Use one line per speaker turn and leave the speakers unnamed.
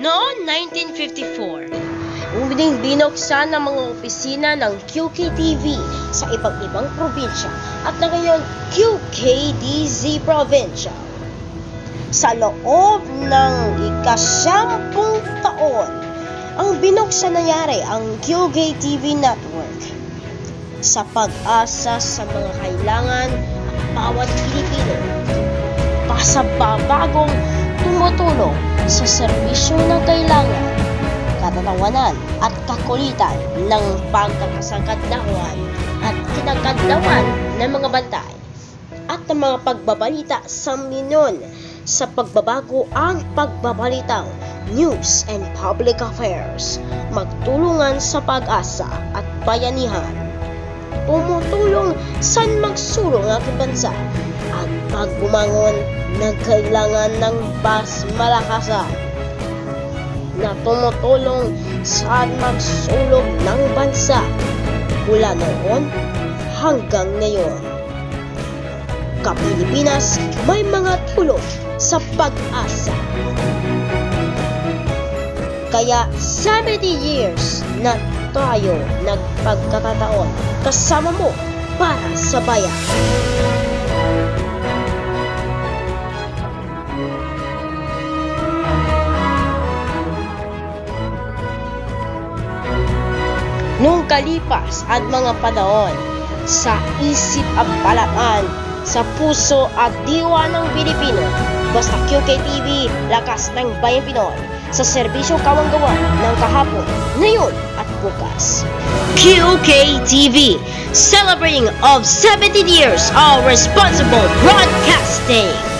Noong 1954, muling binuksan ang mga opisina ng QKTV sa iba't ibang probinsya at na ngayon QKDZ Provincial. Sa loob ng ika-10 taon, ang binuksan nangyari ang QKTV Network sa pag-asa sa mga kailangan ng bawat Pilipino. Pasababagong tumutulong sa serbisyo ng kailangan, katatawanan at kakulitan ng pagkakasangkadlawan at kinakadlawan ng mga bantay at ng mga pagbabalita sa milyon sa pagbabago ang pagbabalitang news and public affairs, magtulungan sa pag-asa at bayanihan, tumutulong saan magsulong ang ating bansa at pagbumangon ng kailangan ng mas malakasan na tumutulong saan magsulong ng bansa mula noon hanggang ngayon. Kapilipinas, may mga tulong sa pag-asa. Kaya 70 years na tayo nagpagkakataon kasama mo para sa bayan. Nung kalipas at mga panahon, sa isip at palaman, sa puso at diwa ng Pilipino, basta QKTV, lakas ng bayang Pinoy, sa serbisyo kawanggawan ng kahapon, ngayon at bukas. QKTV, celebrating of 70 years of responsible broadcasting.